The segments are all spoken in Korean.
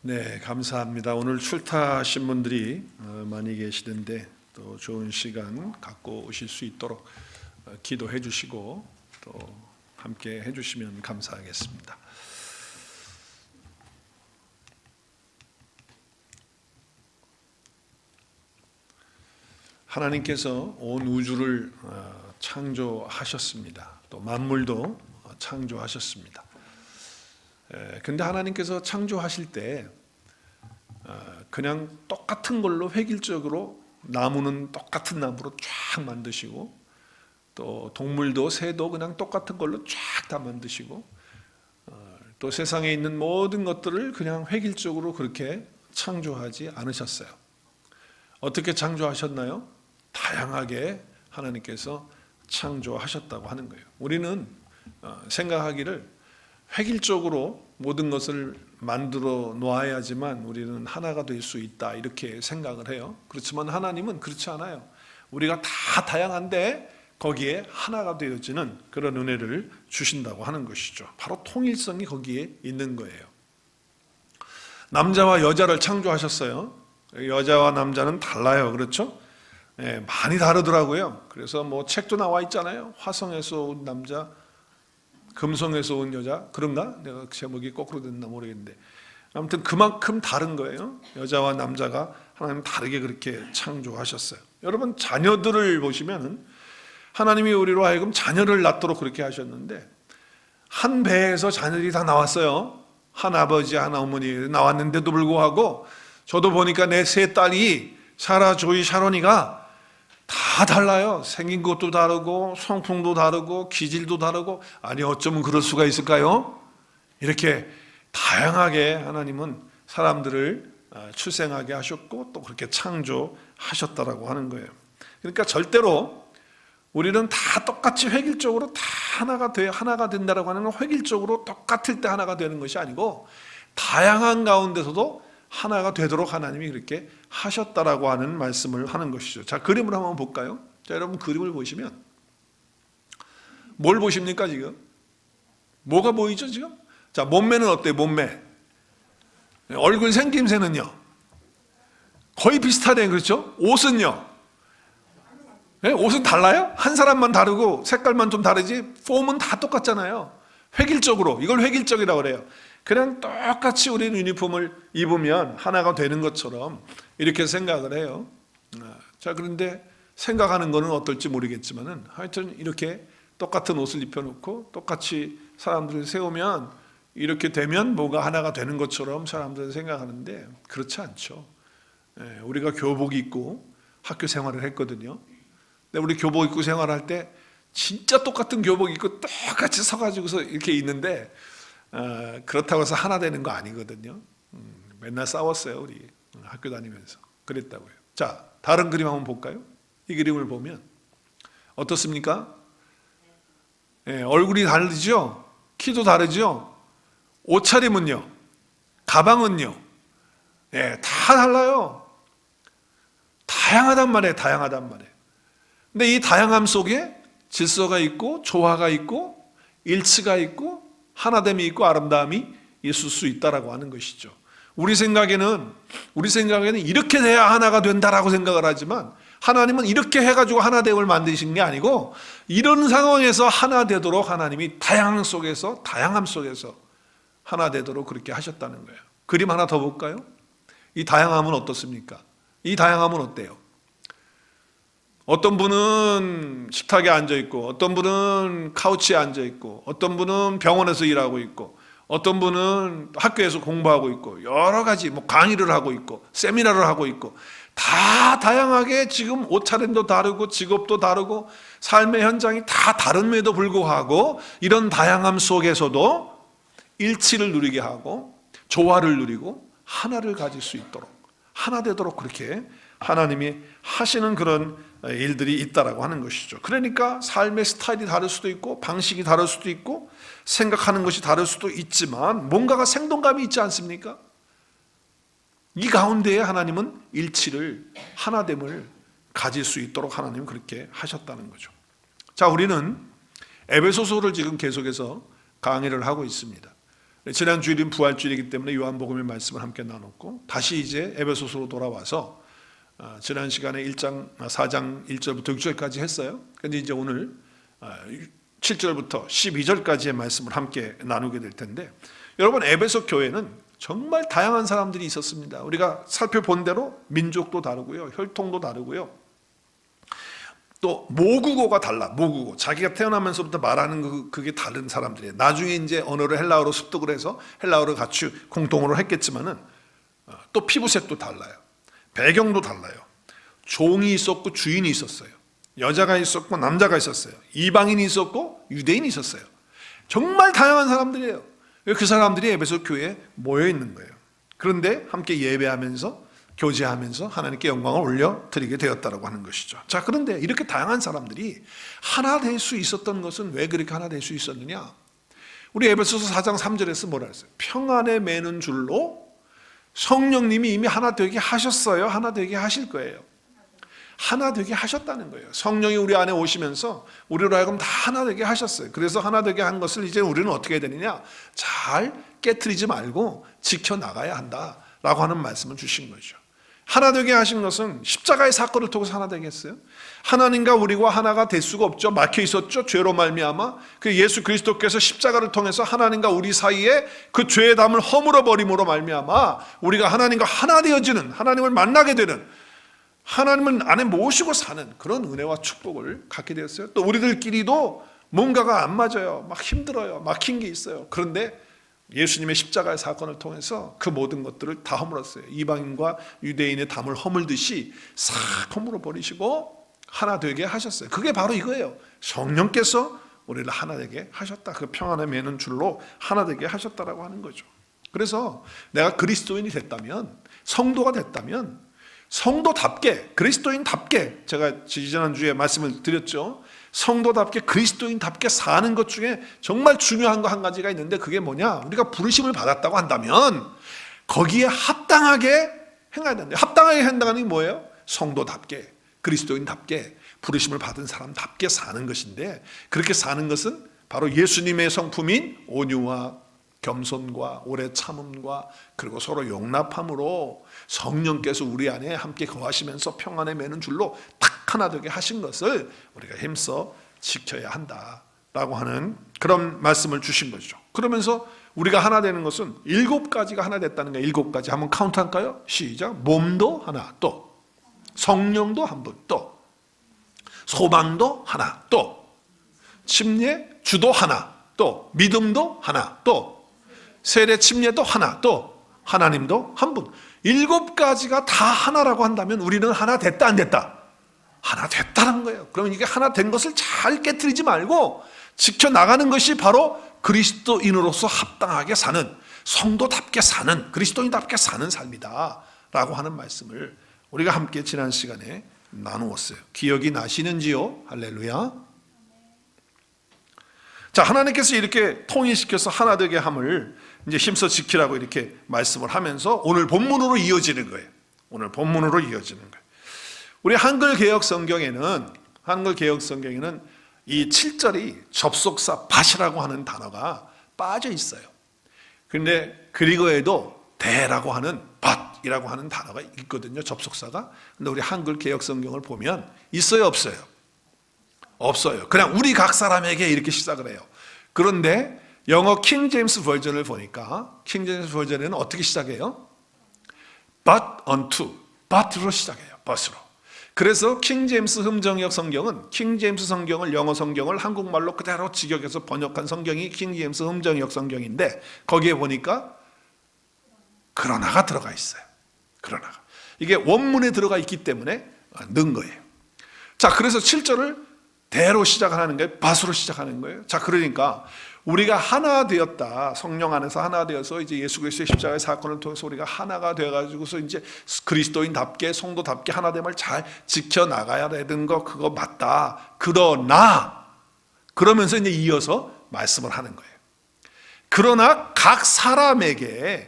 네, 감사합니다. 오늘 출타하신 분들이 많이 계시던데 또 좋은 시간 갖고 오실 수 있도록 기도해 주시고 또 함께 해 주시면 감사하겠습니다. 하나님께서 온 우주를 창조하셨습니다. 또 만물도 창조하셨습니다. 근데 하나님께서 창조하실 때 그냥 똑같은 걸로 획일적으로 나무는 똑같은 나무로 쫙 만드시고 또 동물도 새도 그냥 똑같은 걸로 쫙 다 만드시고 또 세상에 있는 모든 것들을 그냥 획일적으로 그렇게 창조하지 않으셨어요. 어떻게 창조하셨나요? 다양하게 하나님께서 창조하셨다고 하는 거예요. 우리는 생각하기를 획일적으로 모든 것을 만들어 놓아야지만 우리는 하나가 될 수 있다 이렇게 생각을 해요. 그렇지만 하나님은 그렇지 않아요. 우리가 다 다양한데 거기에 하나가 되어지는 그런 은혜를 주신다고 하는 것이죠. 바로 통일성이 거기에 있는 거예요. 남자와 여자를 창조하셨어요. 여자와 남자는 달라요. 그렇죠? 많이 다르더라고요. 그래서 뭐 책도 나와 있잖아요. 화성에서 온 남자, 금성에서 온 여자, 그런가? 내가 제목이 거꾸로 됐나 모르겠는데 아무튼 그만큼 다른 거예요. 여자와 남자가 하나님 다르게 그렇게 창조하셨어요. 여러분 자녀들을 보시면 하나님이 우리로 하여금 자녀를 낳도록 그렇게 하셨는데 한 배에서 자녀들이 다 나왔어요. 한 아버지 한 어머니 나왔는데도 불구하고 저도 보니까 내 세 딸이 사라, 조이, 샤론이가 다 달라요. 생긴 것도 다르고 성품도 다르고 기질도 다르고 아니 어쩌면 그럴 수가 있을까요? 이렇게 다양하게 하나님은 사람들을 출생하게 하셨고 또 그렇게 창조하셨다라고 하는 거예요. 그러니까 절대로 우리는 다 똑같이 획일적으로 다 하나가 된다라고 하는 건 획일적으로 똑같을 때 하나가 되는 것이 아니고 다양한 가운데서도 하나가 되도록 하나님이 그렇게 하셨다라고 하는 말씀을 하는 것이죠. 자, 그림을 한번 볼까요? 자, 여러분 그림을 보시면 뭘 보십니까 지금? 뭐가 보이죠 지금? 자, 몸매는 어때요? 몸매. 얼굴 생김새는요? 거의 비슷하네요. 그렇죠? 옷은요? 네? 옷은 달라요? 한 사람만 다르고 색깔만 좀 다르지 폼은 다 똑같잖아요. 획일적으로. 이걸 획일적이라고 그래요. 그냥 똑같이 우리는 유니폼을 입으면 하나가 되는 것처럼 이렇게 생각을 해요. 자, 그런데 생각하는 거는 어떨지 모르겠지만은 하여튼 이렇게 똑같은 옷을 입혀놓고 똑같이 사람들을 세우면 이렇게 되면 뭐가 하나가 되는 것처럼 사람들은 생각하는데 그렇지 않죠. 우리가 교복 입고 학교 생활을 했거든요. 근데 우리 교복 입고 생활할 때 진짜 똑같은 교복 입고 똑같이 서가지고서 이렇게 있는데 그렇다고 해서 하나 되는 거 아니거든요. 맨날 싸웠어요. 우리 학교 다니면서 그랬다고요. 자, 다른 그림 한번 볼까요? 이 그림을 보면 어떻습니까? 얼굴이 다르죠? 키도 다르죠? 옷차림은요? 가방은요? 다 달라요. 다양하단 말이에요. 다양하단 말이에요. 근데 이 다양함 속에 질서가 있고 조화가 있고 일치가 있고 하나됨이 있고 아름다움이 있을 수 있다라고 하는 것이죠. 우리 생각에는 이렇게 돼야 하나가 된다라고 생각을 하지만 하나님은 이렇게 해가지고 하나됨을 만드신 게 아니고 이런 상황에서 하나 되도록 하나님이 다양함 속에서 하나 되도록 그렇게 하셨다는 거예요. 그림 하나 더 볼까요? 이 다양함은 어떻습니까? 이 다양함은 어때요? 어떤 분은 식탁에 앉아있고 어떤 분은 카우치에 앉아있고 어떤 분은 병원에서 일하고 있고 어떤 분은 학교에서 공부하고 있고 여러 가지 강의를 하고 있고 세미나를 하고 있고 다 다양하게 지금 옷차림도 다르고 직업도 다르고 삶의 현장이 다 다름에도 불구하고 이런 다양함 속에서도 일치를 누리게 하고 조화를 누리고 하나를 가질 수 있도록 하나 되도록 그렇게 하나님이 하시는 그런 일들이 있다라고 하는 것이죠. 그러니까 삶의 스타일이 다를 수도 있고 방식이 다를 수도 있고 생각하는 것이 다를 수도 있지만 뭔가가 생동감이 있지 않습니까? 이 가운데에 하나님은 일치를 하나됨을 가질 수 있도록 하나님은 그렇게 하셨다는 거죠. 자, 우리는 에베소서를 지금 계속해서 강의를 하고 있습니다. 지난 주일인 부활주일이기 때문에 요한복음의 말씀을 함께 나눴고, 다시 이제 에베소서로 돌아와서 지난 시간에 1장 4장 1절부터 6절까지 했어요. 근데 이제 오늘 7절부터 12절까지의 말씀을 함께 나누게 될 텐데, 여러분, 에베소 교회는 정말 다양한 사람들이 있었습니다. 우리가 살펴본 대로 민족도 다르고요, 혈통도 다르고요, 또 모국어가 달라. 모국어, 자기가 태어나면서부터 말하는 그게 다른 사람들이에요. 나중에 이제 언어를 헬라어로 습득을 해서 헬라어를 같이 공통어로 했겠지만은 또 피부색도 달라요. 배경도 달라요. 종이 있었고 주인이 있었어요. 여자가 있었고 남자가 있었어요. 이방인이 있었고 유대인이 있었어요. 정말 다양한 사람들이에요. 그 사람들이 에베소 교회에 모여 있는 거예요. 그런데 함께 예배하면서 교제하면서 하나님께 영광을 올려드리게 되었다고 하는 것이죠. 자, 그런데 이렇게 다양한 사람들이 하나 될 수 있었던 것은 왜 그렇게 하나 될 수 있었느냐? 우리 에베소서 4장 3절에서 뭐라 했어요? 평안에 매는 줄로 성령님이 이미 하나 되게 하셨어요. 하나 되게 하실 거예요. 하나 되게 하셨다는 거예요. 성령이 우리 안에 오시면서 우리로 하여금 다 하나 되게 하셨어요. 그래서 하나 되게 한 것을 이제 우리는 어떻게 해야 되느냐? 잘 깨트리지 말고 지켜나가야 한다라고 하는 말씀을 주신 거죠. 하나 되게 하신 것은 십자가의 사건을 통해서 하나 되게 했어요. 하나님과 우리가 하나가 될 수가 없죠. 막혀 있었죠. 죄로 말미암아. 그 예수 그리스도께서 십자가를 통해서 하나님과 우리 사이에 그 죄의 담을 허물어 버림으로 말미암아 우리가 하나님과 하나 되어지는, 하나님을 만나게 되는, 하나님을 안에 모시고 사는 그런 은혜와 축복을 갖게 되었어요. 또 우리들끼리도 뭔가가 안 맞아요. 막 힘들어요. 막힌 게 있어요. 그런데 예수님의 십자가의 사건을 통해서 그 모든 것들을 다 허물었어요. 이방인과 유대인의 담을 허물듯이 싹 허물어 버리시고 하나 되게 하셨어요. 그게 바로 이거예요. 성령께서 우리를 하나 되게 하셨다. 그 평안에 매는 줄로 하나 되게 하셨다라고 하는 거죠. 그래서 내가 그리스도인이 됐다면, 성도가 됐다면 성도답게, 그리스도인답게, 제가 지지난주에 말씀을 드렸죠. 성도답게, 그리스도인답게 사는 것 중에 정말 중요한 거 한 가지가 있는데, 그게 뭐냐? 우리가 부르심을 받았다고 한다면 거기에 합당하게 행해야 된다. 합당하게 행동하는 게 뭐예요? 성도답게, 그리스도인답게, 부르심을 받은 사람답게 사는 것인데, 그렇게 사는 것은 바로 예수님의 성품인 온유와 겸손과 오래 참음과 그리고 서로 용납함으로 성령께서 우리 안에 함께 거하시면서 평안에 매는 줄로 딱 하나 되게 하신 것을 우리가 힘써 지켜야 한다라고 하는 그런 말씀을 주신 거죠. 그러면서 우리가 하나 되는 것은 7가지가 하나 됐다는 거예요. 7가지 한번 카운트할까요? 시작. 몸도 하나, 또 성령도 한 분, 또 소망도 하나, 또 침례 주도 하나, 또 믿음도 하나, 또 세례 침례도 하나, 또 하나님도 한 분. 7가지가 다 하나라고 한다면 우리는 하나 됐다, 안 됐다? 하나 됐다는 거예요. 그러면 이게 하나 된 것을 잘 깨트리지 말고 지켜나가는 것이 바로 그리스도인으로서 합당하게 사는, 성도답게 사는, 그리스도인답게 사는 삶이다 라고 하는 말씀을 우리가 함께 지난 시간에 나누었어요. 기억이 나시는지요? 할렐루야. 자, 하나님께서 이렇게 통일시켜서 하나 되게 함을 이제 힘써 지키라고 이렇게 말씀을 하면서 오늘 본문으로 이어지는 거예요. 오늘 본문으로 이어지는 거예요. 우리 한글 개혁 성경에는 이 7절이 접속사 밭이라고 하는 단어가 빠져 있어요. 그런데 그리고에도 대라고 하는 밭이라고 하는 단어가 있거든요. 접속사가. 근데 우리 한글 개혁 성경을 보면 있어요, 없어요? 없어요. 그냥 우리 각 사람에게 이렇게 시작을 해요. 그런데 영어 킹 제임스 버전을 보니까 킹 제임스 버전에는 어떻게 시작해요? But unto, but로 시작해요. but로. 그래서 킹 제임스 흠정역 성경은 킹 제임스 성경을, 영어 성경을 한국말로 그대로 직역해서 번역한 성경이 킹 제임스 흠정역 성경인데, 거기에 보니까 그러나가 들어가 있어요. 그러나가. 이게 원문에 들어가 있기 때문에 넣은 거예요. 자, 그래서 7절을 대로 시작하는 거예요. 밭으로 시작하는 거예요. 자, 그러니까 우리가 하나 되었다. 성령 안에서 하나 되어서 이제 예수 그리스도의 십자가의 사건을 통해서 우리가 하나가 되어가지고서 이제 그리스도인답게, 성도답게 하나됨을 잘 지켜나가야 되는 거, 그거 맞다. 그러면서 이제 이어서 말씀을 하는 거예요. 그러나 각 사람에게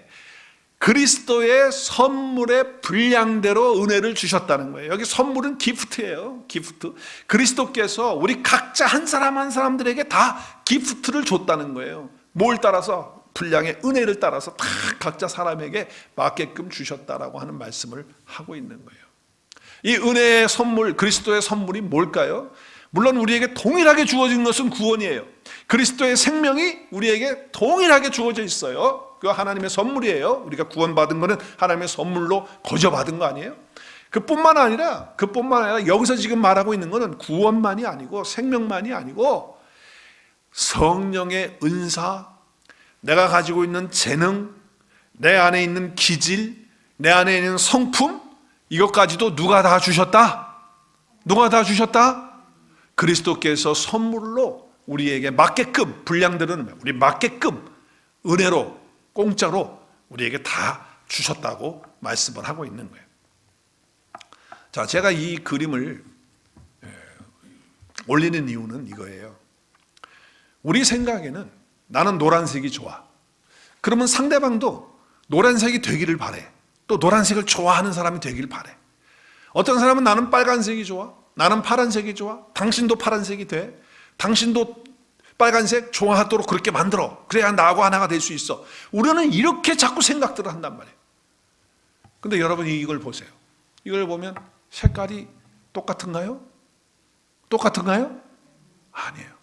그리스도의 선물의 분량대로 은혜를 주셨다는 거예요. 여기 선물은 기프트예요. 기프트. 그리스도께서 우리 각자 한 사람 한 사람들에게 다 기프트를 줬다는 거예요. 뭘 따라서? 분량의 은혜를 따라서 다 각자 사람에게 맞게끔 주셨다라고 하는 말씀을 하고 있는 거예요. 이 은혜의 선물, 그리스도의 선물이 뭘까요? 물론 우리에게 동일하게 주어진 것은 구원이에요. 그리스도의 생명이 우리에게 동일하게 주어져 있어요. 그 하나님의 선물이에요. 우리가 구원받은 것은 하나님의 선물로 거저받은 거 아니에요? 그뿐만 아니라 여기서 지금 말하고 있는 것은 구원만이 아니고 생명만이 아니고 성령의 은사, 내가 가지고 있는 재능, 내 안에 있는 기질, 내 안에 있는 성품, 이것까지도 누가 다 주셨다? 누가 다 주셨다? 그리스도께서 선물로 우리에게 맞게끔, 분량들은 우리 맞게끔 은혜로, 공짜로 우리에게 다 주셨다고 말씀을 하고 있는 거예요. 자, 제가 이 그림을 올리는 이유는 이거예요. 우리 생각에는 나는 노란색이 좋아. 그러면 상대방도 노란색이 되기를 바래. 또 노란색을 좋아하는 사람이 되기를 바래. 어떤 사람은 나는 빨간색이 좋아. 나는 파란색이 좋아. 당신도 파란색이 돼. 당신도 빨간색 좋아하도록 그렇게 만들어. 그래야 나하고 하나가 될 수 있어. 우리는 이렇게 자꾸 생각들을 한단 말이에요. 근데 여러분이 이걸 보세요. 이걸 보면 색깔이 똑같은가요? 똑같은가요? 아니에요.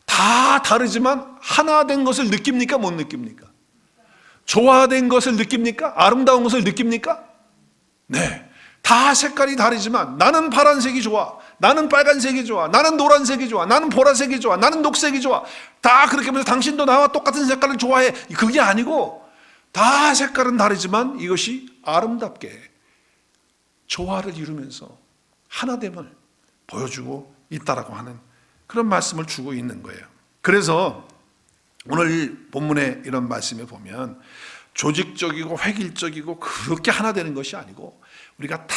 다 다르지만 하나 된 것을 느낍니까? 못 느낍니까? 조화된 것을 느낍니까? 아름다운 것을 느낍니까? 네. 다 색깔이 다르지만 나는 파란색이 좋아. 나는 빨간색이 좋아. 나는 노란색이 좋아. 나는 보라색이 좋아. 나는 녹색이 좋아. 다 그렇게 하면서 당신도 나와 똑같은 색깔을 좋아해. 그게 아니고 다 색깔은 다르지만 이것이 아름답게 조화를 이루면서 하나됨을 보여주고 있다라고 하는 그런 말씀을 주고 있는 거예요. 그래서 오늘 본문에 이런 말씀에 보면 조직적이고 획일적이고 그렇게 하나 되는 것이 아니고 우리가 다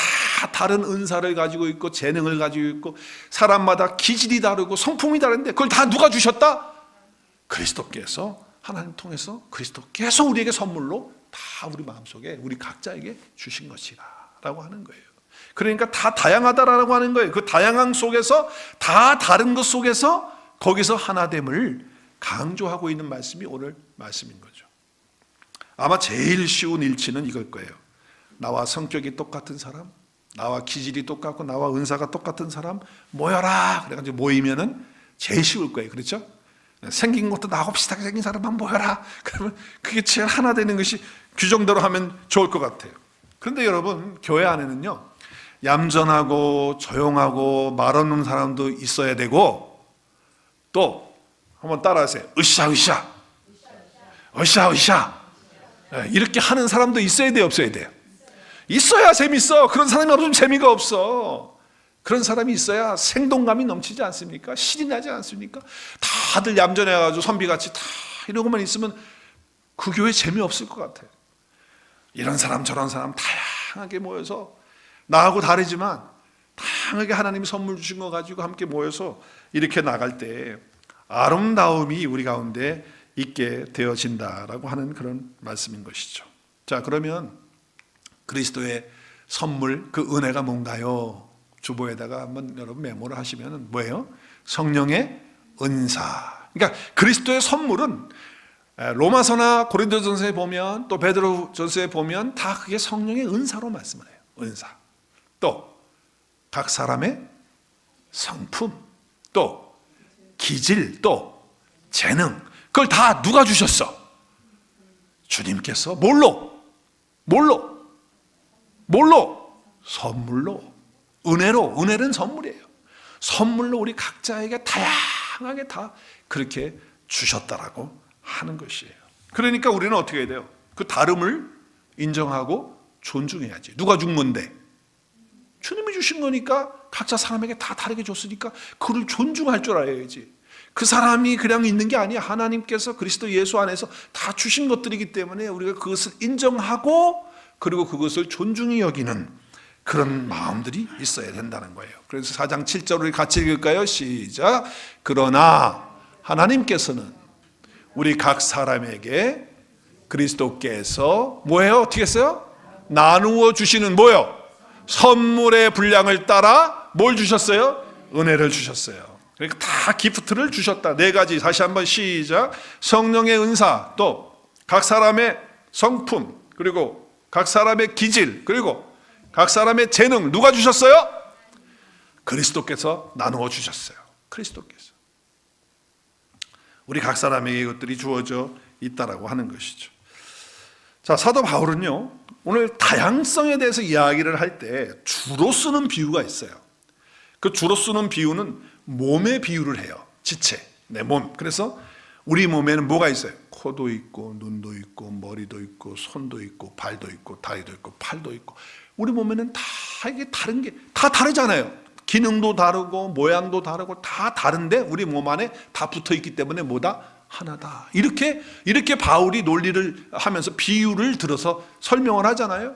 다른 은사를 가지고 있고 재능을 가지고 있고 사람마다 기질이 다르고 성품이 다른데 그걸 다 누가 주셨다? 그리스도께서 하나님 통해서 그리스도께서 우리에게 선물로 다 우리 마음속에 우리 각자에게 주신 것이다 라고 하는 거예요. 그러니까 다 다양하다라고 하는 거예요. 그 다양함 속에서 다 다른 것 속에서 거기서 하나됨을 강조하고 있는 말씀이 오늘 말씀인 거죠. 아마 제일 쉬운 일치는 이걸 거예요. 나와 성격이 똑같은 사람, 나와 기질이 똑같고 나와 은사가 똑같은 사람 모여라. 그래가지고 모이면은 제일 쉬울 거예요. 그렇죠? 생긴 것도 나하고 비슷하게 생긴 사람만 모여라. 그러면 그게 제일 하나 되는 것이 규정대로 하면 좋을 것 같아요. 그런데 여러분, 교회 안에는요, 얌전하고 조용하고 말 없는 사람도 있어야 되고, 또 한번 따라하세요. 으쌰으쌰 으쌰으쌰 이렇게 하는 사람도 있어야 돼요, 없어야 돼요? 있어야 재밌어. 그런 사람이 없으면 재미가 없어. 그런 사람이 있어야 생동감이 넘치지 않습니까? 신이 나지 않습니까? 다들 얌전해가지고 선비같이 다 이런 것만 있으면 그 교회 재미없을 것 같아요. 이런 사람 저런 사람 다양하게 모여서 나하고 다르지만 다양하게 하나님이 선물 주신 거 가지고 함께 모여서 이렇게 나갈 때 아름다움이 우리 가운데 있게 되어진다라고 하는 그런 말씀인 것이죠. 자, 그러면 그리스도의 선물, 그 은혜가 뭔가요? 주보에다가 한번 여러분 메모를 하시면 뭐예요? 성령의 은사. 그러니까 그리스도의 선물은 로마서나 고린도전서에 보면 또 베드로전서에 보면 다 그게 성령의 은사로 말씀을 해요. 은사. 또 각 사람의 성품, 또 기질, 또 재능, 그걸 다 누가 주셨어? 주님께서 뭘로? 선물로, 은혜로. 은혜는 선물이에요. 선물로 우리 각자에게 다양하게 다 그렇게 주셨다라고 하는 것이에요. 그러니까 우리는 어떻게 해야 돼요? 그 다름을 인정하고 존중해야지. 누가 준 건데? 주님이 주신 거니까 각자 사람에게 다 다르게 줬으니까 그를 존중할 줄 알아야지. 그 사람이 그냥 있는 게 아니야. 하나님께서 그리스도 예수 안에서 다 주신 것들이기 때문에 우리가 그것을 인정하고 그리고 그것을 존중히 여기는 그런 마음들이 있어야 된다는 거예요. 그래서 4장 7절을 우리 같이 읽을까요? 시작. 그러나 하나님께서는 우리 각 사람에게 그리스도께서 뭐예요? 어떻게 했어요? 나누어 주시는 뭐예요? 선물의 분량을 따라 뭘 주셨어요? 은혜를 주셨어요. 그러니까 다 기프트를 주셨다. 네 가지. 다시 한번 시작. 성령의 은사, 또 각 사람의 성품, 그리고 각 사람의 기질, 그리고 각 사람의 재능. 누가 주셨어요? 그리스도께서 나누어 주셨어요. 그리스도께서. 우리 각 사람에게 이것들이 주어져 있다라고 하는 것이죠. 자, 사도 바울은요, 오늘 다양성에 대해서 이야기를 할 때 주로 쓰는 비유가 있어요. 그 주로 쓰는 비유는 몸의 비유를 해요. 지체, 내 몸. 그래서 우리 몸에는 뭐가 있어요? 코도 있고, 눈도 있고, 머리도 있고, 손도 있고, 발도 있고, 다리도 있고, 팔도 있고. 우리 몸에는 다 이게 다른 게 다 다르잖아요. 기능도 다르고, 모양도 다르고, 다 다른데 우리 몸 안에 다 붙어 있기 때문에 뭐다? 하나다. 이렇게 바울이 논리를 하면서 비유를 들어서 설명을 하잖아요.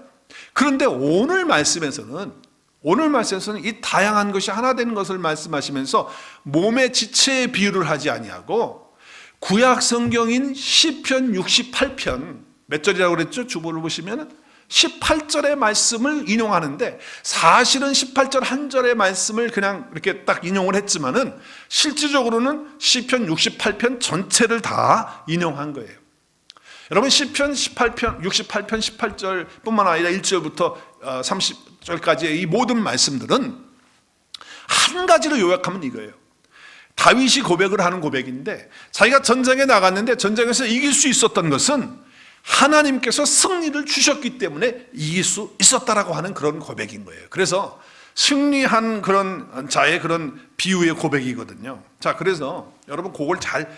그런데 오늘 말씀에서는 이 다양한 것이 하나 되는 것을 말씀하시면서 몸의 지체의 비유를 하지 아니하고 구약 성경인 시편 68편 몇 절이라고 그랬죠? 주보를 보시면 18절의 말씀을 인용하는데, 사실은 18절 한 절의 말씀을 그냥 이렇게 딱 인용을 했지만은 실질적으로는 시편 68편 전체를 다 인용한 거예요. 여러분, 시편 68편 18절뿐만 아니라 1절부터 30절까지의 이 모든 말씀들은 한 가지로 요약하면 이거예요. 다윗이 고백을 하는 고백인데, 자기가 전쟁에 나갔는데 전쟁에서 이길 수 있었던 것은 하나님께서 승리를 주셨기 때문에 이길 수 있었다라고 하는 그런 고백인 거예요. 그래서 승리한 그런 자의 그런 비유의 고백이거든요. 자, 그래서 여러분 그걸 잘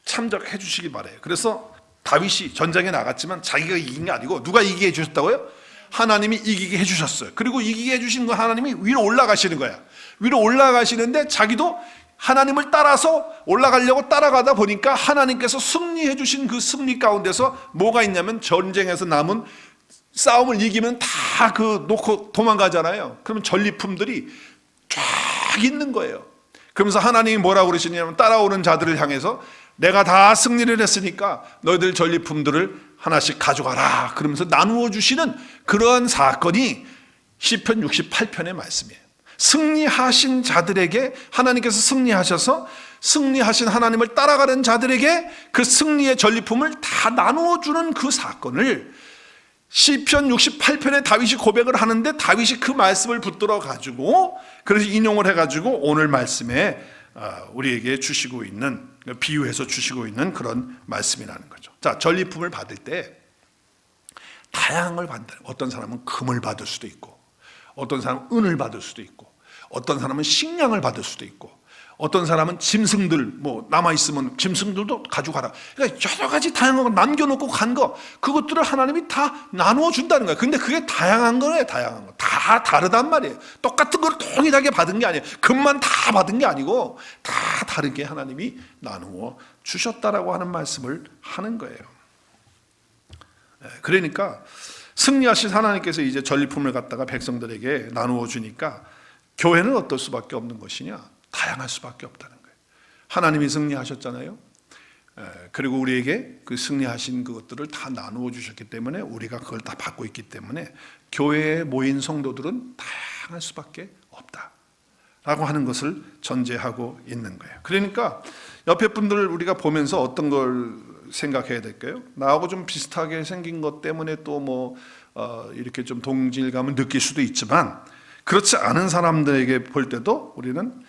참작해 주시기 바라요. 그래서 다윗이 전쟁에 나갔지만 자기가 이긴 게 아니고 누가 이기게 해주셨다고요? 하나님이 이기게 해주셨어요. 그리고 이기게 해주신 거 하나님이 위로 올라가시는 거야. 위로 올라가시는데 자기도 하나님을 따라서 올라가려고 따라가다 보니까 하나님께서 승리해 주신 그 승리 가운데서 뭐가 있냐면, 전쟁에서 남은 싸움을 이기면 다 놓고 도망가잖아요. 그러면 전리품들이 쫙 있는 거예요. 그러면서 하나님이 뭐라고 그러시냐면, 따라오는 자들을 향해서 내가 다 승리를 했으니까 너희들 전리품들을 하나씩 가져가라 그러면서 나누어 주시는 그러한 사건이 시편 68편의 말씀이에요. 승리하신 자들에게 하나님께서 승리하셔서 승리하신 하나님을 따라가는 자들에게 그 승리의 전리품을 다 나누어 주는 그 사건을 시편 68편에 다윗이 고백을 하는데, 다윗이 그 말씀을 붙들어 가지고 그래서 인용을 해 가지고 오늘 말씀에 우리에게 주시고 있는, 비유해서 주시고 있는 그런 말씀이라는 거죠. 자, 전리품을 받을 때 다양한 걸 받는다. 어떤 사람은 금을 받을 수도 있고, 어떤 사람은 은을 받을 수도 있고, 어떤 사람은 식량을 받을 수도 있고, 어떤 사람은 짐승들 남아있으면 짐승들도 가져가라. 그러니까 여러 가지 다양한 거 남겨놓고 간 거, 그것들을 하나님이 다 나누어 준다는 거예요. 근데 그게 다양한 거예요. 다양한 거. 다 다르단 말이에요. 똑같은 걸 동일하게 받은 게 아니에요. 금만 다 받은 게 아니고 다 다르게 하나님이 나누어 주셨다라고 하는 말씀을 하는 거예요. 그러니까 승리하신 하나님께서 이제 전리품을 갖다가 백성들에게 나누어 주니까 교회는 어떨 수밖에 없는 것이냐? 다양할 수밖에 없다는 거예요. 하나님이 승리하셨잖아요. 그리고 우리에게 그 승리하신 그것들을 다 나누어 주셨기 때문에 우리가 그걸 다 받고 있기 때문에 교회에 모인 성도들은 다양할 수밖에 없다라고 하는 것을 전제하고 있는 거예요. 그러니까 옆에 분들을 우리가 보면서 어떤 걸 생각해야 될까요? 나하고 좀 비슷하게 생긴 것 때문에 또 이렇게 좀 동질감을 느낄 수도 있지만, 그렇지 않은 사람들에게 볼 때도 우리는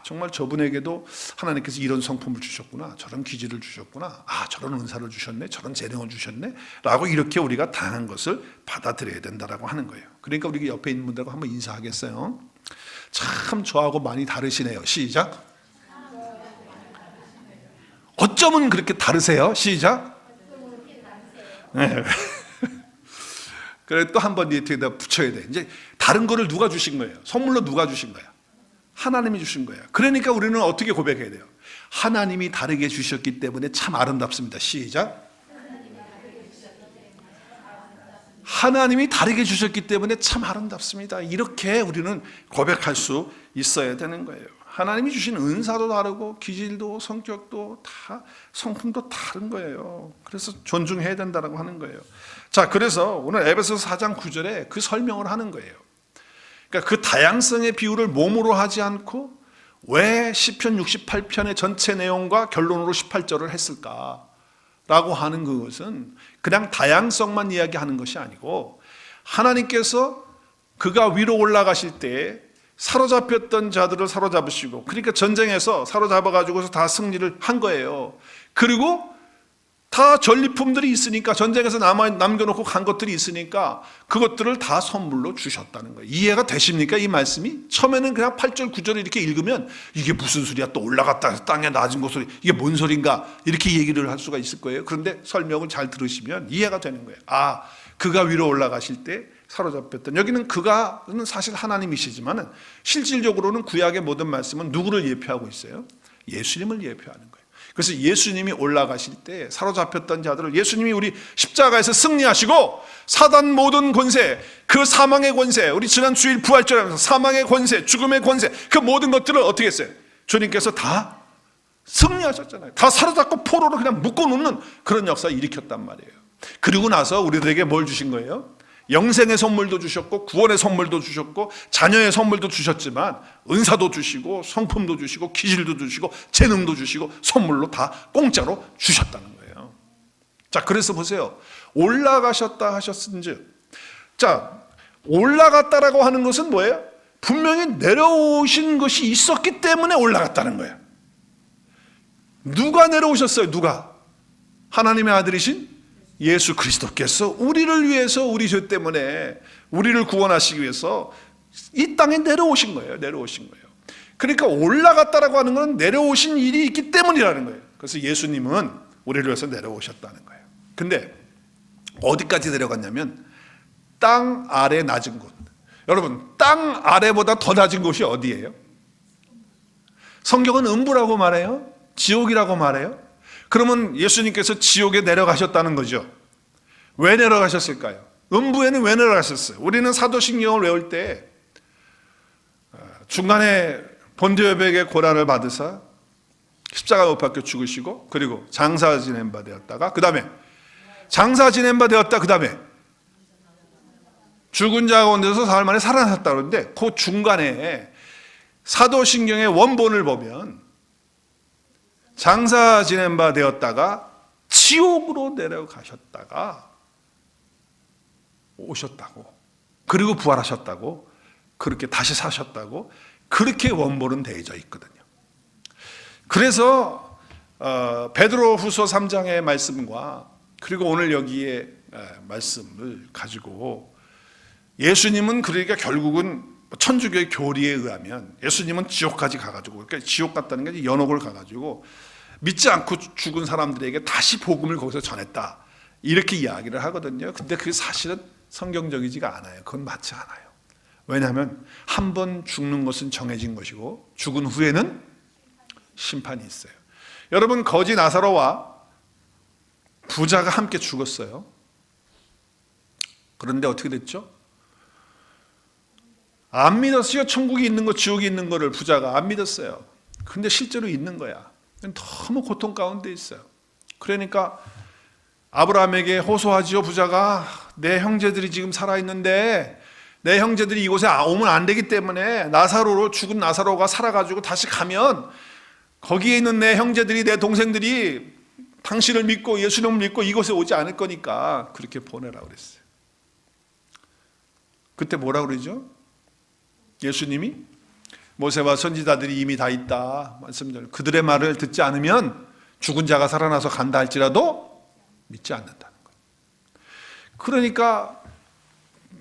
정말 저분에게도 하나님께서 이런 성품을 주셨구나, 저런 기질을 주셨구나, 저런 은사를 주셨네, 저런 재능을 주셨네 라고 이렇게 우리가 다양한 것을 받아들여야 된다라고 하는 거예요. 그러니까 우리 옆에 있는 분들하고 한번 인사하겠어요. 참 저하고 많이 다르시네요. 시작. 어쩌면 그렇게 다르세요? 시작. 네. 그래 또 한 번 뒤에다 붙여야 돼. 이제 다른 거를 누가 주신 거예요? 선물로 누가 주신 거야? 하나님이 주신 거예요. 그러니까 우리는 어떻게 고백해야 돼요? 하나님이 다르게 주셨기 때문에 참 아름답습니다. 시작. 하나님이 다르게 주셨기 때문에 참 아름답습니다. 이렇게 우리는 고백할 수 있어야 되는 거예요. 하나님이 주신 은사도 다르고 기질도 성격도 다 성품도 다른 거예요. 그래서 존중해야 된다고 하는 거예요. 자, 그래서 오늘 에베소서 4장 9절에 그 설명을 하는 거예요. 그러니까 그 다양성의 비유를 몸으로 하지 않고 왜 시편 68편의 전체 내용과 결론으로 18절을 했을까라고 하는 그것은 그냥 다양성만 이야기하는 것이 아니고 하나님께서 그가 위로 올라가실 때 사로잡혔던 자들을 사로잡으시고, 그러니까 전쟁에서 사로잡아가지고서 다 승리를 한 거예요. 그리고 다 전리품들이 있으니까, 전쟁에서 남겨놓고 간 것들이 있으니까 그것들을 다 선물로 주셨다는 거예요. 이해가 되십니까? 이 말씀이? 처음에는 그냥 8절 9절을 이렇게 읽으면 이게 무슨 소리야, 또 올라갔다 땅에 낮은 곳으로, 이게 뭔 소린가, 이렇게 얘기를 할 수가 있을 거예요. 그런데 설명을 잘 들으시면 이해가 되는 거예요. 아, 그가 위로 올라가실 때 사로잡혔던, 여기는 그가는 사실 하나님이시지만 실질적으로는 구약의 모든 말씀은 누구를 예표하고 있어요? 예수님을 예표하는 거예요. 그래서 예수님이 올라가실 때 사로잡혔던 자들을 예수님이 우리 십자가에서 승리하시고, 사단 모든 권세, 그 사망의 권세, 우리 지난 주일 부활절하면서 사망의 권세, 죽음의 권세, 그 모든 것들을 어떻게 했어요? 주님께서 다 승리하셨잖아요. 다 사로잡고 포로로 그냥 묶어놓는 그런 역사를 일으켰단 말이에요. 그리고 나서 우리들에게 뭘 주신 거예요? 영생의 선물도 주셨고, 구원의 선물도 주셨고, 자녀의 선물도 주셨지만 은사도 주시고, 성품도 주시고, 기질도 주시고, 재능도 주시고, 선물로 다 공짜로 주셨다는 거예요. 자, 그래서 보세요. 올라가셨다 하셨은즉, 자, 올라갔다라고 하는 것은 뭐예요? 분명히 내려오신 것이 있었기 때문에 올라갔다는 거예요. 누가 내려오셨어요? 누가? 하나님의 아들이신 예수 그리스도께서 우리를 위해서, 우리 죄 때문에 우리를 구원하시기 위해서 이 땅에 내려오신 거예요. 내려오신 거예요. 그러니까 올라갔다라고 하는 건 내려오신 일이 있기 때문이라는 거예요. 그래서 예수님은 우리를 위해서 내려오셨다는 거예요. 근데 어디까지 내려갔냐면 땅 아래 낮은 곳. 여러분, 땅 아래보다 더 낮은 곳이 어디예요? 성경은 음부라고 말해요? 지옥이라고 말해요? 그러면 예수님께서 지옥에 내려가셨다는 거죠. 왜 내려가셨을까요? 음부에는 왜 내려가셨어요? 우리는 사도신경을 외울 때 중간에 본디오백의 고난을 받으사 십자가 못 박혀 죽으시고, 그리고 장사 지낸 바 되었다가, 그 다음에 장사 지낸 바 되었다, 그 다음에 죽은 자 가운데서 사흘 만에 살아났다 그러는데, 그 중간에 사도신경의 원본을 보면 장사 지낸 바 되었다가 지옥으로 내려가셨다가 오셨다고, 그리고 부활하셨다고, 그렇게 다시 사셨다고, 그렇게 원본은 되어져 있거든요. 그래서 베드로후서 3장의 말씀과 그리고 오늘 여기에 말씀을 가지고, 예수님은 그러니까 결국은 천주교의 교리에 의하면 예수님은 지옥까지 가가지고, 그러니까 지옥 갔다는 게 연옥을 가가지고 믿지 않고 죽은 사람들에게 다시 복음을 거기서 전했다, 이렇게 이야기를 하거든요. 근데 그게 사실은 성경적이지가 않아요. 그건 맞지 않아요. 왜냐하면 한 번 죽는 것은 정해진 것이고, 죽은 후에는 심판이 있어요. 여러분, 거지 나사로와 부자가 함께 죽었어요. 그런데 어떻게 됐죠? 안 믿었어요. 천국이 있는 거, 지옥이 있는 거를 부자가 안 믿었어요. 근데 실제로 있는 거야. 너무 고통 가운데 있어요. 그러니까 아브라함에게 호소하지요. 부자가, 내 형제들이 지금 살아있는데 내 형제들이 이곳에 오면 안 되기 때문에 나사로로, 죽은 나사로가 살아가지고 다시 가면 거기에 있는 내 형제들이, 내 동생들이 당신을 믿고 예수님을 믿고 이곳에 오지 않을 거니까 그렇게 보내라고 그랬어요. 그때 뭐라고 그러죠? 예수님이 모세와 선지자들이 이미 다 있다 말씀드려요. 그들의 말을 듣지 않으면 죽은 자가 살아나서 간다 할지라도 믿지 않는다는 거예요. 그러니까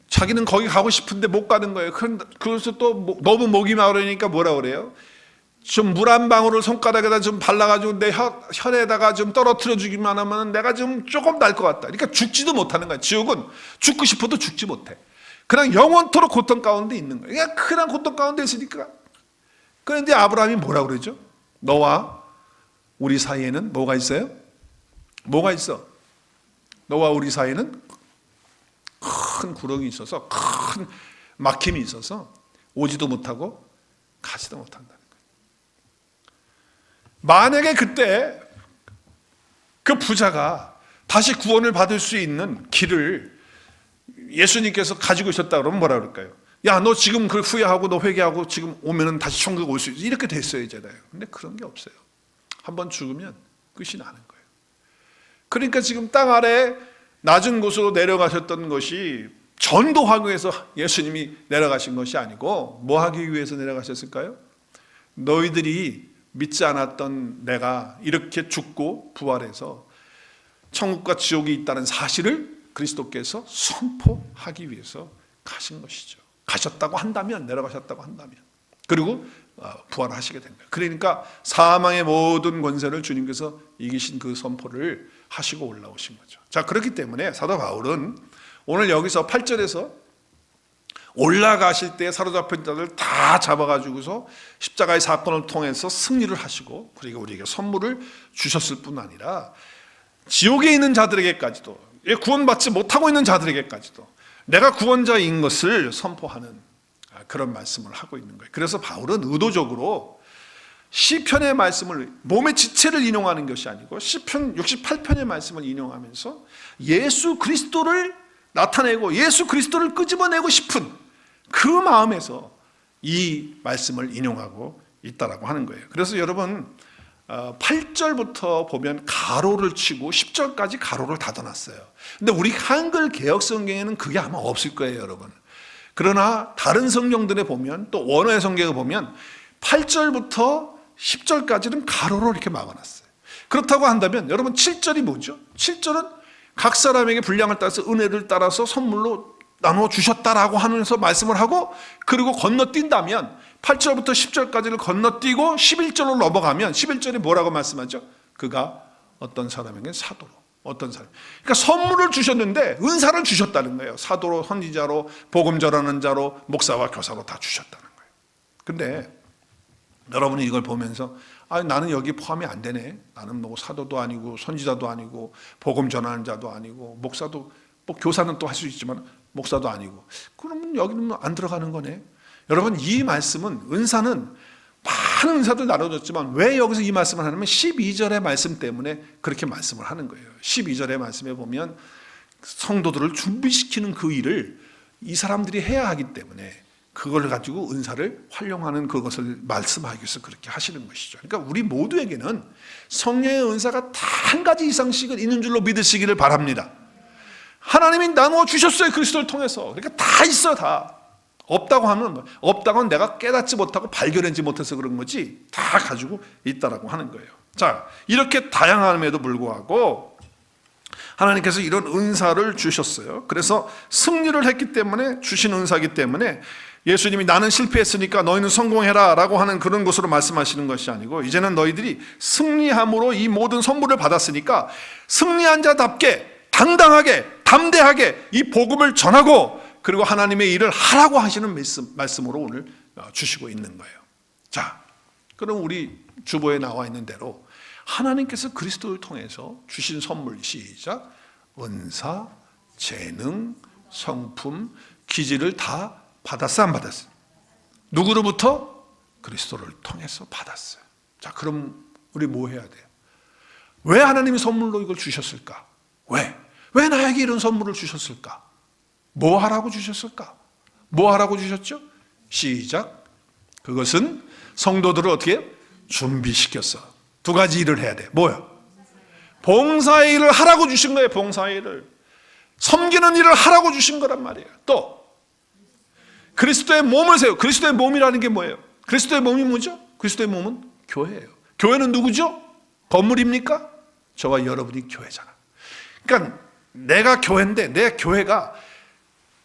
자기는 거기 가고 싶은데 못 가는 거예요. 그래서 또 너무 목이 마르니까 뭐라 그래요? 좀 물 한 방울을 손가락에다 좀 발라가지고 내 혈에다가 좀 떨어뜨려 주기만 하면 내가 좀 조금 날 것 같다. 그러니까 죽지도 못하는 거예요. 지옥은 죽고 싶어도 죽지 못해. 그냥 영원토록 고통 가운데 있는 거예요. 그냥 그냥 고통 가운데 있으니까. 그런데 아브라함이 뭐라고 그러죠? 너와 우리 사이에는 뭐가 있어요? 뭐가 있어? 너와 우리 사이에는 큰 구렁이 있어서, 큰 막힘이 있어서 오지도 못하고 가지도 못한다는 거예요. 만약에 그때 그 부자가 다시 구원을 받을 수 있는 길을 예수님께서 가지고 있었다 그러면 뭐라 그럴까요? 야, 너 지금 그 후회하고 너 회개하고 지금 오면은 다시 천국 올 수 있어. 이렇게 됐어야잖아요. 근데 그런 게 없어요. 한번 죽으면 끝이 나는 거예요. 그러니까 지금 땅 아래 낮은 곳으로 내려가셨던 것이 전도하기 위해서 예수님이 내려가신 것이 아니고 뭐 하기 위해서 내려가셨을까요? 너희들이 믿지 않았던 내가 이렇게 죽고 부활해서 천국과 지옥이 있다는 사실을 그리스도께서 선포하기 위해서 가신 것이죠. 가셨다고 한다면, 내려가셨다고 한다면, 그리고 부활하시게 된 거예요. 그러니까 사망의 모든 권세를 주님께서 이기신 그 선포를 하시고 올라오신 거죠. 자, 그렇기 때문에 사도 바울은 오늘 여기서 8절에서 올라가실 때 사로잡힌 자들 다 잡아가지고서 십자가의 사건을 통해서 승리를 하시고, 그리고 우리에게 선물을 주셨을 뿐 아니라 지옥에 있는 자들에게까지도, 구원받지 못하고 있는 자들에게까지도 내가 구원자인 것을 선포하는 그런 말씀을 하고 있는 거예요. 그래서 바울은 의도적으로 시편의 말씀을, 몸의 지체를 인용하는 것이 아니고 시편 68편의 말씀을 인용하면서 예수 그리스도를 나타내고 예수 그리스도를 끄집어내고 싶은 그 마음에서 이 말씀을 인용하고 있다라고 하는 거예요. 그래서 여러분 8절부터 보면 가로를 치고 10절까지 가로를 닫아놨어요. 근데 우리 한글 개역 성경에는 그게 아마 없을 거예요, 여러분. 그러나 다른 성경들에 보면, 또 원어의 성경에 보면 8절부터 10절까지는 가로로 이렇게 막아놨어요. 그렇다고 한다면 여러분 7절이 뭐죠? 7절은 각 사람에게 분량을 따라서 은혜를 따라서 선물로 나누어 주셨다라고 하면서 말씀을 하고, 그리고 건너뛴다면 8절부터 10절까지를 건너뛰고 11절로 넘어가면 11절이 뭐라고 말씀하죠? 그가 어떤 사람에게 사도로, 어떤 사람, 그러니까 선물을 주셨는데 은사를 주셨다는 거예요. 사도로, 선지자로, 복음 전하는 자로, 목사와 교사로 다 주셨다는 거예요. 근데 여러분이 이걸 보면서 나는 여기 포함이 안 되네. 나는 뭐 사도도 아니고 선지자도 아니고 복음 전하는 자도 아니고 목사도, 뭐 교사는 또 할 수 있지만 목사도 아니고, 그러면 여기는 안 들어가는 거네. 여러분, 이 말씀은, 은사는 많은 은사들 나눠졌지만 왜 여기서 이 말씀을 하냐면 12절의 말씀 때문에 그렇게 말씀을 하는 거예요. 12절의 말씀에 보면 성도들을 준비시키는 그 일을 이 사람들이 해야 하기 때문에 그걸 가지고 은사를 활용하는 그것을 말씀하기 위해서 그렇게 하시는 것이죠. 그러니까 우리 모두에게는 성령의 은사가 다 한 가지 이상씩은 있는 줄로 믿으시기를 바랍니다. 하나님이 나누어 주셨어요, 그리스도를 통해서. 그러니까 다 있어요, 다. 없다고 하면, 없다고는 내가 깨닫지 못하고 발견하지 못해서 그런 거지, 다 가지고 있다라고 하는 거예요. 자, 이렇게 다양함에도 불구하고 하나님께서 이런 은사를 주셨어요. 그래서 승리를 했기 때문에 주신 은사이기 때문에 예수님이 나는 실패했으니까 너희는 성공해라 라고 하는 그런 것으로 말씀하시는 것이 아니고, 이제는 너희들이 승리함으로 이 모든 선물을 받았으니까 승리한 자답게 당당하게 담대하게 이 복음을 전하고, 그리고 하나님의 일을 하라고 하시는 말씀으로 오늘 주시고 있는 거예요. 자, 그럼 우리 주보에 나와 있는 대로 하나님께서 그리스도를 통해서 주신 선물, 시작, 은사, 재능, 성품, 기질을 다 받았어요, 안 받았어요? 누구로부터? 그리스도를 통해서 받았어요. 자, 그럼 우리 뭐 해야 돼요? 왜 하나님이 선물로 이걸 주셨을까? 왜 나에게 이런 선물을 주셨을까? 뭐 하라고 주셨을까? 뭐 하라고 주셨죠? 시작. 그것은 성도들을 어떻게 해요? 준비시켰어. 두 가지 일을 해야 돼. 뭐요? 봉사의 일을 하라고 주신 거예요. 봉사의 일을. 섬기는 일을 하라고 주신 거란 말이에요. 또 그리스도의 몸을 세워. 그리스도의 몸이라는 게 뭐예요? 그리스도의 몸이 뭐죠? 그리스도의 몸은 교회예요. 교회는 누구죠? 건물입니까? 저와 여러분이 교회잖아. 그러니까 내가 교회인데 내 교회가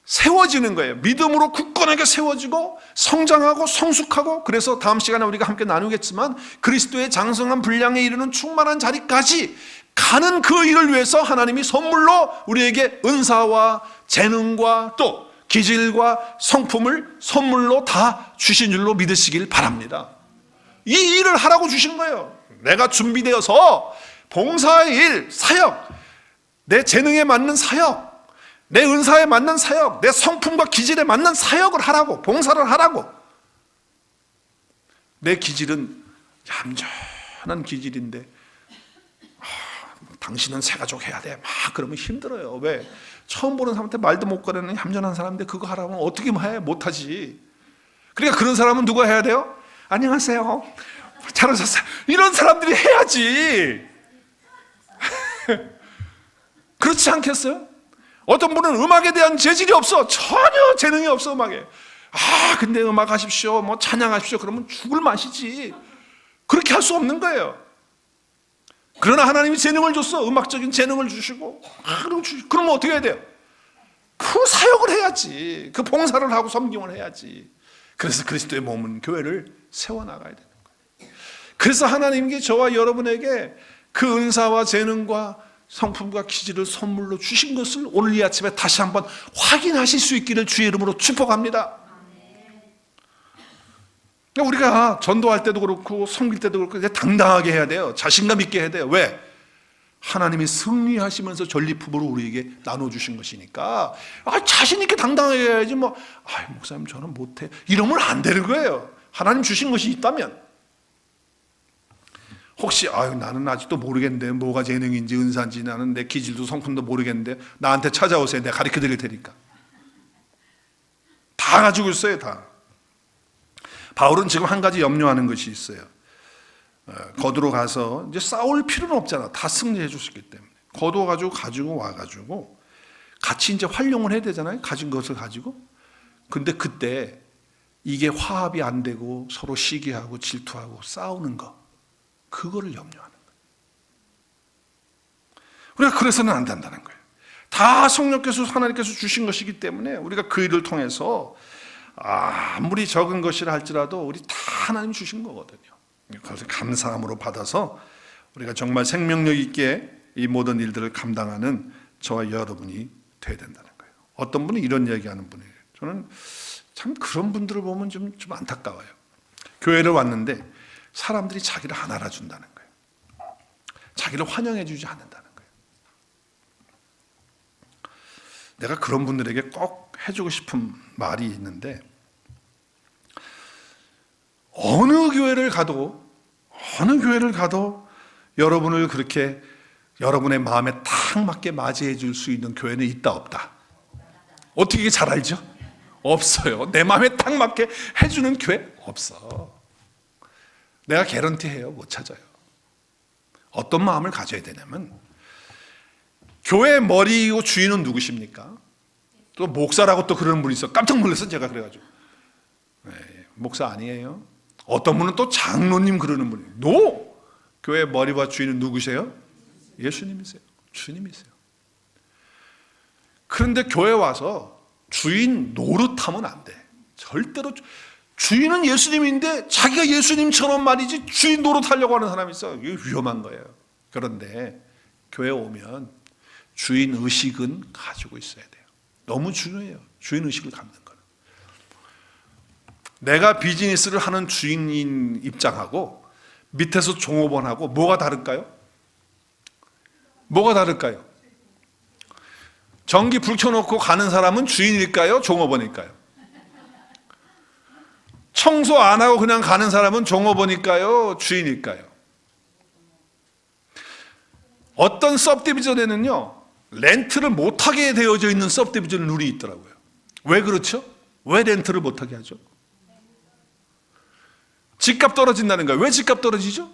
세워지는 거예요. 믿음으로 굳건하게 세워지고 성장하고 성숙하고, 그래서 다음 시간에 우리가 함께 나누겠지만 그리스도의 장성한 분량에 이르는 충만한 자리까지 가는 그 일을 위해서 하나님이 선물로 우리에게 은사와 재능과 또 기질과 성품을 선물로 다 주신 줄로 믿으시길 바랍니다. 이 일을 하라고 주신 거예요. 내가 준비되어서 봉사의 일, 사역, 내 재능에 맞는 사역, 내 은사에 맞는 사역, 내 성품과 기질에 맞는 사역을 하라고, 봉사를 하라고. 내 기질은 얌전한 기질인데 당신은 새 가족 해야 돼. 막 그러면 힘들어요. 왜? 처음 보는 사람한테 말도 못 거는 얌전한 사람인데 그거 하라면 어떻게 해? 못하지. 그러니까 그런 사람은 누가 해야 돼요? 안녕하세요. 잘 오셨어요. 이런 사람들이 해야지. 그렇지 않겠어요? 어떤 분은 음악에 대한 재질이 없어. 전혀 재능이 없어, 음악에. 근데 음악 하십시오. 뭐 찬양하십시오. 그러면 죽을 맛이지. 그렇게 할 수 없는 거예요. 그러나 하나님이 재능을 줬어. 음악적인 재능을 주시고. 그러면 어떻게 해야 돼요? 그 사역을 해야지. 그 봉사를 하고 섬김을 해야지. 그래서 그리스도의 몸은 교회를 세워나가야 되는 거예요. 그래서 하나님께 저와 여러분에게 그 은사와 재능과 성품과 기질을 선물로 주신 것을 오늘 이 아침에 다시 한번 확인하실 수 있기를 주의 이름으로 축복합니다. 우리가 전도할 때도 그렇고 섬길 때도 그렇고 이제 당당하게 해야 돼요. 자신감 있게 해야 돼요. 왜? 하나님이 승리하시면서 전리품으로 우리에게 나눠주신 것이니까 자신 있게 당당하게 해야지. 목사님 저는 못해 이러면 안 되는 거예요. 하나님 주신 것이 있다면. 혹시 나는 아직도 모르겠는데 뭐가 재능인지 은사인지 나는 내 기질도 성품도 모르겠는데 나한테 찾아오세요. 내가 가르쳐 드릴 테니까. 다 가지고 있어요. 다. 바울은 지금 한 가지 염려하는 것이 있어요. 거두러 가서 이제 싸울 필요는 없잖아. 다 승리해 줬기 때문에. 거두어 가지고 와가지고 같이 이제 활용을 해야 되잖아요. 가진 것을 가지고. 근데 그때 이게 화합이 안 되고 서로 시기하고 질투하고 싸우는 거. 그거를 염려하는 거예요. 우리가 그래서는 안 된다는 거예요. 다 성령께서 하나님께서 주신 것이기 때문에 우리가 그 일을 통해서 아무리 적은 것이라 할지라도 우리 다 하나님 주신 거거든요. 그것을 감사함으로 받아서 우리가 정말 생명력 있게 이 모든 일들을 감당하는 저와 여러분이 돼야 된다는 거예요. 어떤 분은 이런 얘기하는 분이에요. 저는 참 그런 분들을 보면 좀 안타까워요. 교회를 왔는데 사람들이 자기를 안 알아준다는 거예요. 자기를 환영해 주지 않는다는 거예요. 내가 그런 분들에게 꼭 해주고 싶은 말이 있는데, 어느 교회를 가도 여러분을 그렇게 여러분의 마음에 딱 맞게 맞이해 줄 수 있는 교회는 있다 없다? 어떻게 잘 알죠? 없어요. 내 마음에 딱 맞게 해주는 교회 없어. 내가 개런티해요. 못 찾아요. 어떤 마음을 가져야 되냐면, 교회 머리이고 주인은 누구십니까? 또 목사라고 또 그러는 분이 있어. 깜짝 놀랐어 제가. 그래가지고 목사 아니에요. 어떤 분은 또 장로님 그러는 분이. 노! 교회 머리와 주인은 누구세요? 예수님이세요. 주님이세요. 그런데 교회 와서 주인 노릇하면 안 돼. 절대로. 주인은 예수님인데 자기가 예수님처럼 말이지 주인 노릇하려고 하는 사람이 있어. 이게 위험한 거예요. 그런데 교회 오면 주인 의식은 가지고 있어야 돼요. 너무 중요해요. 주인 의식을 갖는 거는. 내가 비즈니스를 하는 주인인 입장하고 밑에서 종업원하고 뭐가 다를까요? 뭐가 다를까요? 전기 불 켜놓고 가는 사람은 주인일까요? 종업원일까요? 청소 안 하고 그냥 가는 사람은 종업원일까요? 주인일까요? 어떤 서브디비전에는요, 렌트를 못하게 되어져 있는 서브디비전 룰이 있더라고요. 왜 그렇죠? 왜 렌트를 못하게 하죠? 집값 떨어진다는 거예요. 왜 집값 떨어지죠?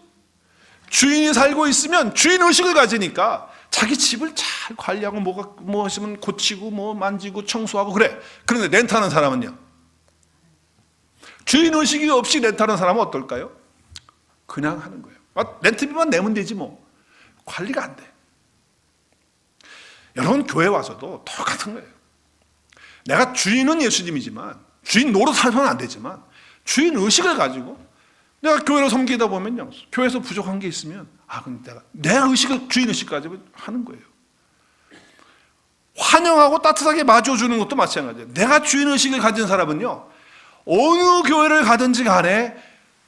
주인이 살고 있으면 주인 의식을 가지니까 자기 집을 잘 관리하고 뭐 하시면 고치고 뭐 만지고 청소하고 그래. 그런데 렌트하는 사람은요, 주인 의식이 없이 렌트하는 사람은 어떨까요? 그냥 하는 거예요. 렌트비만 내면 되지 뭐. 관리가 안 돼. 여러분 교회 와서도 똑같은 거예요. 내가 주인은 예수님이지만, 주인 노릇하면 안 되지만 주인 의식을 가지고 내가 교회를 섬기다 보면요, 교회에서 부족한 게 있으면 그럼 내 의식을, 주인 의식 가지고 하는 거예요. 환영하고 따뜻하게 맞아주는 것도 마찬가지예요. 내가 주인 의식을 가진 사람은요, 어느 교회를 가든지 간에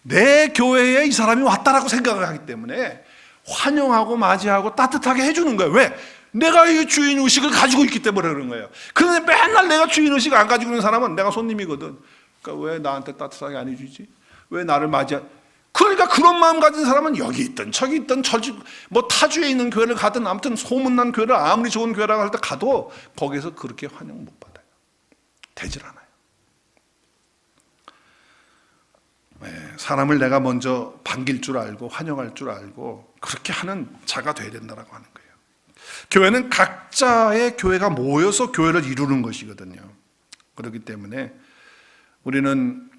내 교회에 이 사람이 왔다라고 생각을 하기 때문에 환영하고 맞이하고 따뜻하게 해주는 거예요. 왜? 내가 이 주인 의식을 가지고 있기 때문에 그런 거예요. 그런데 맨날 내가 주인 의식을 안 가지고 있는 사람은 내가 손님이거든. 그러니까 왜 나한테 따뜻하게 안 해주지? 왜 나를 그러니까 그런 마음 가진 사람은 여기 있든 저기 있든 뭐 타주에 있는 교회를 가든 아무튼 소문난 교회를 아무리 좋은 교회라고 할 때 가도 거기서 그렇게 환영 못 받아요. 되질 않아요. 사람을 내가 먼저 반길 줄 알고 환영할 줄 알고 그렇게 하는 자가 돼야 된다고 하는 거예요. 교회는 각자의 교회가 모여서 교회를 이루는 것이거든요. 그렇기 때문에 우리는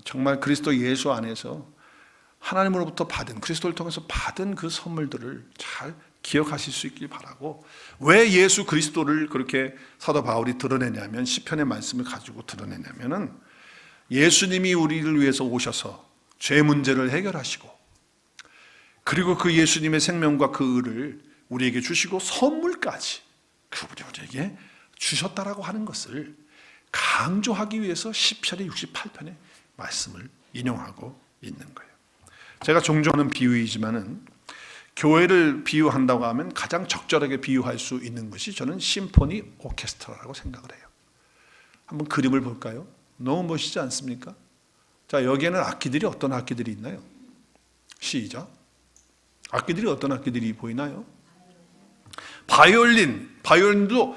정말 그리스도 예수 안에서 하나님으로부터 받은, 그리스도를 통해서 받은 그 선물들을 잘 기억하실 수 있길 바라고, 왜 예수 그리스도를 그렇게 사도 바울이 드러내냐면, 시편의 말씀을 가지고 드러내냐면은 예수님이 우리를 위해서 오셔서 죄 문제를 해결하시고, 그리고 그 예수님의 생명과 그 의를 우리에게 주시고 선물까지 그분이 우리에게 주셨다라고 하는 것을 강조하기 위해서 시편의 68편의 말씀을 인용하고 있는 거예요. 제가 종종 하는 비유이지만은 교회를 비유한다고 하면 가장 적절하게 비유할 수 있는 것이 저는 심포니 오케스트라라고 생각을 해요. 한번 그림을 볼까요? 너무 멋있지 않습니까? 자, 여기에는 악기들이 어떤 악기들이 있나요? 시작. 악기들이 어떤 악기들이 보이나요? 바이올린도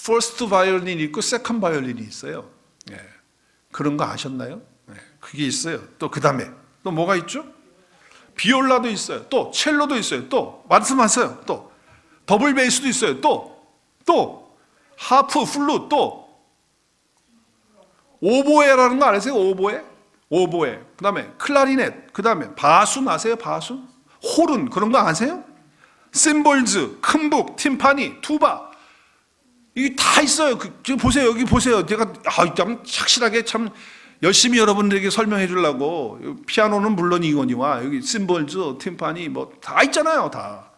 퍼스트 바이올린이 있고 세컨드 바이올린이 있어요. 그런 거 아셨나요? 그게 있어요. 또 그 다음에 또 뭐가 있죠? 비올라도 있어요. 또 첼로도 있어요. 또 말씀하세요. 또 더블 베이스도 있어요. 또 하프, 플룻, 또 오보에라는 거 아세요? 오보에. 그 다음에 클라리넷, 그 다음에 바순 아세요? 바순? 호른, 그런 거 아세요? 심볼즈, 큰북, 팀파니, 투바, 이게 다 있어요. 지금 보세요. 여기 보세요. 제가 참 착실하게 참 열심히 여러분들에게 설명해 주려고, 피아노는 물론 이거니와 여기 심볼즈, 팀파니 뭐 다 있잖아요. 다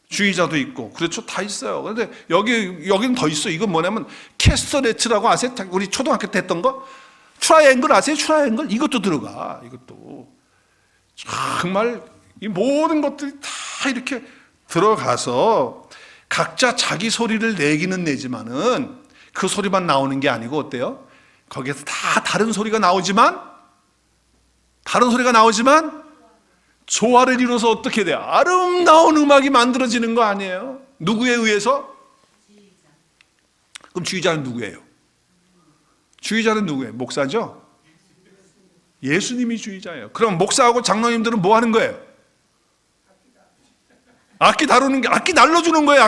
주의자도 있고, 그렇죠, 다 있어요. 그런데 여기는 더 있어. 이건 뭐냐면 캐스터네츠라고 아세요? 우리 초등학교 때 했던 거. 트라이앵글 아세요? 트라이앵글, 이것도 들어가. 이것도 정말 이 모든 것들이 다 이렇게 들어가서 각자 자기 소리를 내기는 내지만은 그 소리만 나오는 게 아니고 어때요? 거기에서 다 다른 소리가 나오지만 조화를 이루어서 어떻게 돼요? 아름다운 음악이 만들어지는 거 아니에요? 누구에 의해서? 그럼 주의자는 누구예요? 주의자는 누구예요? 목사죠? 예수님이 주의자예요. 그럼 목사하고 장로님들은 뭐 하는 거예요? 악기 다루는 게, 악기 날려주는 거예요.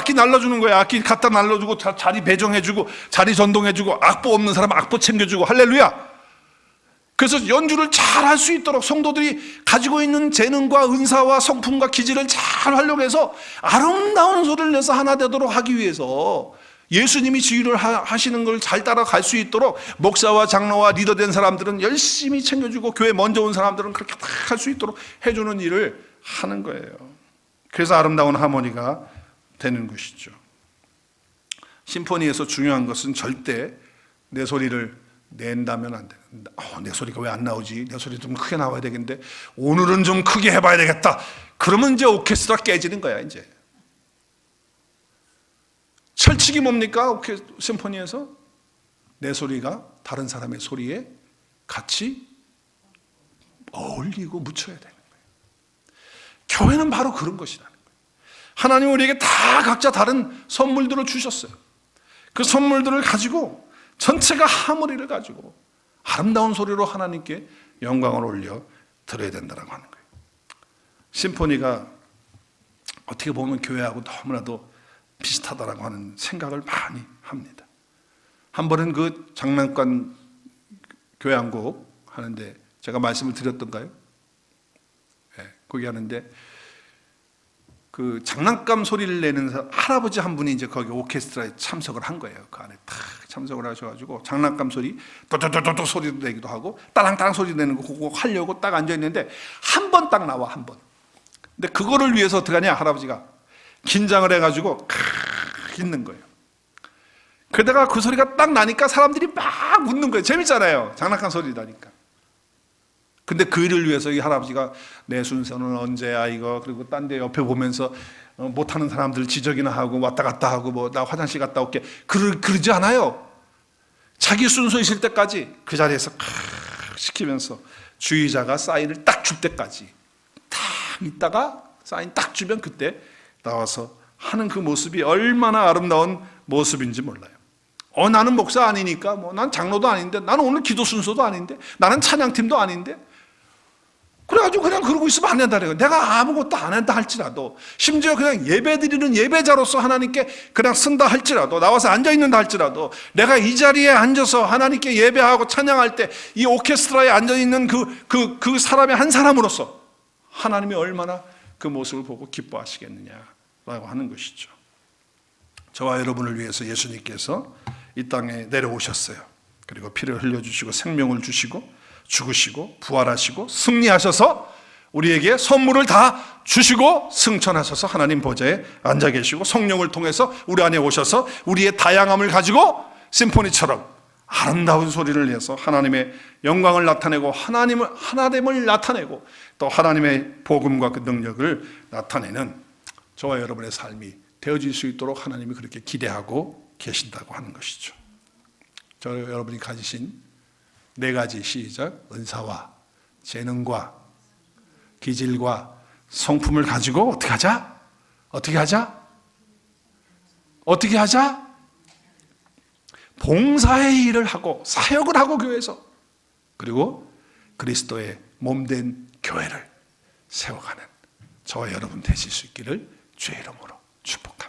악기 갖다 날려주고, 자리 배정해주고, 자리 전동해주고, 악보 없는 사람 악보 챙겨주고, 할렐루야. 그래서 연주를 잘 할 수 있도록 성도들이 가지고 있는 재능과 은사와 성품과 기질을 잘 활용해서 아름다운 소리를 내서 하나 되도록 하기 위해서 예수님이 지휘를 하시는 걸 잘 따라갈 수 있도록 목사와 장로와 리더된 사람들은 열심히 챙겨주고, 교회 먼저 온 사람들은 그렇게 다 할 수 있도록 해주는 일을 하는 거예요. 그래서 아름다운 하모니가 되는 것이죠. 심포니에서 중요한 것은 절대 내 소리를 낸다면 안 돼. 내 소리가 왜 안 나오지? 내 소리 좀 크게 나와야 되겠는데 오늘은 좀 크게 해봐야 되겠다. 그러면 이제 오케스트라 깨지는 거야. 이제 철칙이 뭡니까? 심포니에서 내 소리가 다른 사람의 소리에 같이 어울리고 묻혀야 되는 거예요. 교회는 바로 그런 것이라는 거예요. 하나님은 우리에게 다 각자 다른 선물들을 주셨어요. 그 선물들을 가지고 전체가 하모니를 가지고 아름다운 소리로 하나님께 영광을 올려 드려야 된다고 하는 거예요. 심포니가 어떻게 보면 교회하고 너무나도 비슷하다라고 하는 생각을 많이 합니다. 한 번은 그 장난감 교향곡 하는데 제가 말씀을 드렸던가요? 거기 하는데 그 장난감 소리를 내는 할아버지 한 분이 이제 거기 오케스트라에 참석을 한 거예요. 그 안에 탁 참석을 하셔가지고 장난감 소리, 또또또또 소리도 내기도 하고 따랑따랑 소리 내는 거 그거 하려고 딱 앉아 있는데 한 번 딱 나와, 한 번. 근데 그거를 위해서 어떻게 하냐, 할아버지가 긴장을 해가지고 있는 거예요. 그러다가 그 소리가 딱 나니까 사람들이 막 웃는 거예요. 재밌잖아요, 장난감 소리 나니까. 근데 그 일을 위해서 이 할아버지가 내 순서는 언제야 이거, 그리고 딴 데 옆에 보면서 못하는 사람들 지적이나 하고 왔다 갔다 하고 뭐 나 화장실 갔다 올게 그러지 않아요. 자기 순서 있을 때까지 그 자리에서 시키면서 주의자가 사인을 딱 줄 때까지 딱 있다가 사인 딱 주면 그때 나와서 하는 그 모습이 얼마나 아름다운 모습인지 몰라요. 나는 목사 아니니까, 난 장로도 아닌데, 나는 오늘 기도 순서도 아닌데, 나는 찬양팀도 아닌데, 그래가지고 그냥 그러고 있으면 안 된다는 거예요. 내가 아무것도 안 한다 할지라도, 심지어 그냥 예배 드리는 예배자로서 하나님께 그냥 쓴다 할지라도, 나와서 앉아있는다 할지라도, 내가 이 자리에 앉아서 하나님께 예배하고 찬양할 때 이 오케스트라에 앉아있는 그 사람의 한 사람으로서 하나님이 얼마나 그 모습을 보고 기뻐하시겠느냐라고 하는 것이죠. 저와 여러분을 위해서 예수님께서 이 땅에 내려오셨어요. 그리고 피를 흘려주시고 생명을 주시고 죽으시고 부활하시고 승리하셔서 우리에게 선물을 다 주시고 승천하셔서 하나님 보좌에 앉아 계시고 성령을 통해서 우리 안에 오셔서 우리의 다양함을 가지고 심포니처럼 아름다운 소리를 내서 하나님의 영광을 나타내고 하나됨을 나타내고 또 하나님의 복음과 그 능력을 나타내는 저와 여러분의 삶이 되어질 수 있도록 하나님이 그렇게 기대하고 계신다고 하는 것이죠. 저 여러분이 가지신 4가지 시작, 은사와 재능과 기질과 성품을 가지고 어떻게 하자? 어떻게 하자? 어떻게 하자? 봉사의 일을 하고 사역을 하고 교회에서, 그리고 그리스도의 몸된 교회를 세워가는 저와 여러분 되실 수 있기를 주의 이름으로 축복합니다.